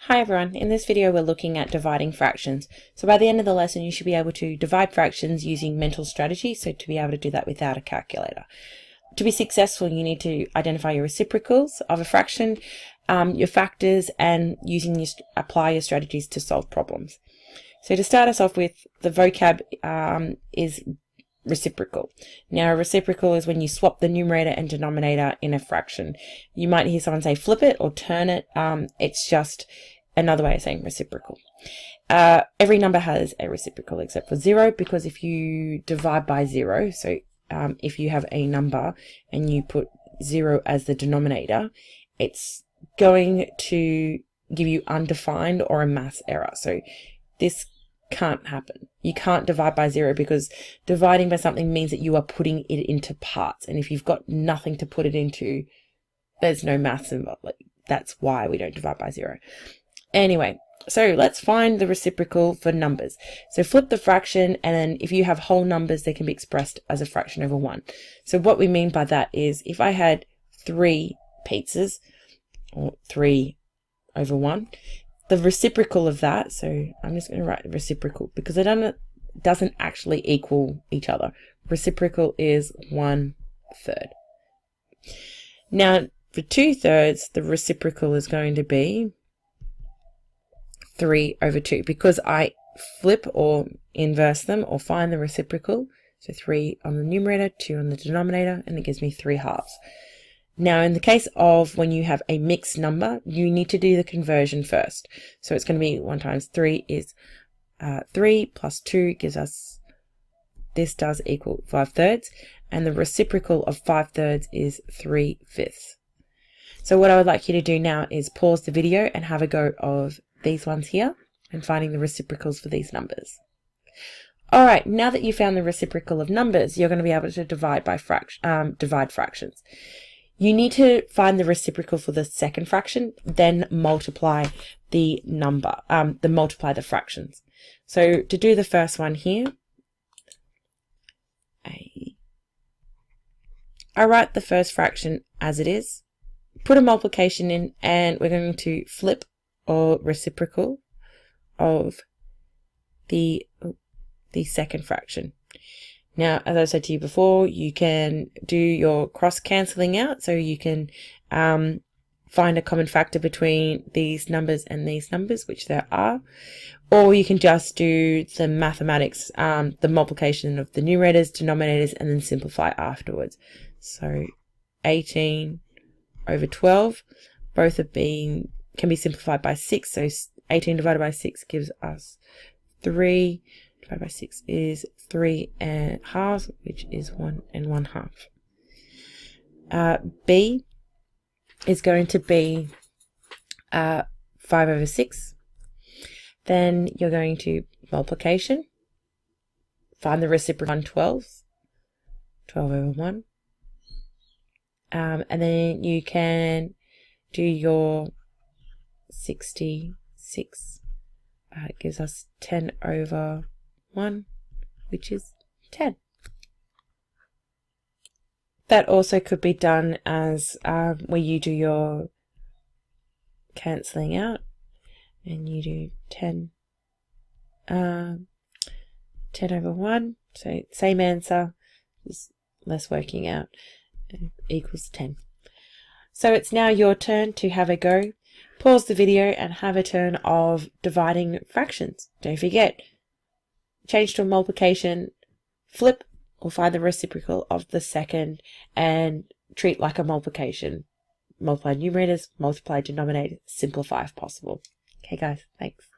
Hi everyone, in this video we're looking at dividing fractions. So by the end of the lesson you should be able to divide fractions using mental strategy, so to be able to do that without a calculator. To be successful you need to identify your reciprocals of a fraction, your factors, and apply your strategies to solve problems. So to start us off with, the vocab is reciprocal. Now a reciprocal is when you swap the numerator and denominator in a fraction. You might hear someone say flip it or turn it. It's just another way of saying reciprocal. Every number has a reciprocal except for 0, because if you divide by 0, so if you have a number and you put 0 as the denominator, it's going to give you undefined or a math error. So this can't happen. You can't divide by 0, because dividing by something means that you are putting it into parts, and if you've got nothing to put it into, there's no maths involved. That's why we don't divide by 0. Anyway, so let's find the reciprocal for numbers. So flip the fraction, and then if you have whole numbers, they can be expressed as a fraction over 1. So what we mean by that is if I had 3 pizzas, or 3 over 1, the reciprocal of that, so I'm just going to write the reciprocal because it doesn't actually equal each other. Reciprocal is 1/3. Now for 2/3, the reciprocal is going to be 3 over 2, because I flip or inverse them or find the reciprocal. So 3 on the numerator, 2 on the denominator, and it gives me 3 halves. Now in the case of when you have a mixed number, you need to do the conversion first. So it's going to be 1 times 3 is 3 plus 2 gives us, this does equal 5/3, and the reciprocal of 5/3 is 3/5. So what I would like you to do now is pause the video and have a go of these ones here and finding the reciprocals for these numbers. Alright, now that you found the reciprocal of numbers, you're going to be able to divide fractions. You need to find the reciprocal for the second fraction, then multiply the multiply the fractions. So to do the first one here, I write the first fraction as it is, put a multiplication in, and we're going to flip or reciprocal of the second fraction. Now, as I said to you before, you can do your cross cancelling out, so you can find a common factor between these numbers and these numbers, which there are, or you can just do the mathematics, the multiplication of the numerators, denominators, and then simplify afterwards. So 18 over 12, both can be simplified by 6, so 18 divided by 6 gives us 3, divided by 6 is 3.5, which is 1 1/2. B is going to be 5 over 6. Then you're going to multiplication, find the reciprocal, 12 over 1. And then you can do your 66. It gives us 10 over 1, which is 10. That also could be done as where you do your cancelling out, and you do 10 over 1, so same answer, just less working out, equals 10. So it's now your turn to have a go. Pause the video and have a turn of dividing fractions. Don't forget, change to a multiplication, flip or find the reciprocal of the second, and treat like a multiplication. Multiply numerators, multiply denominators, simplify if possible. Okay guys, thanks.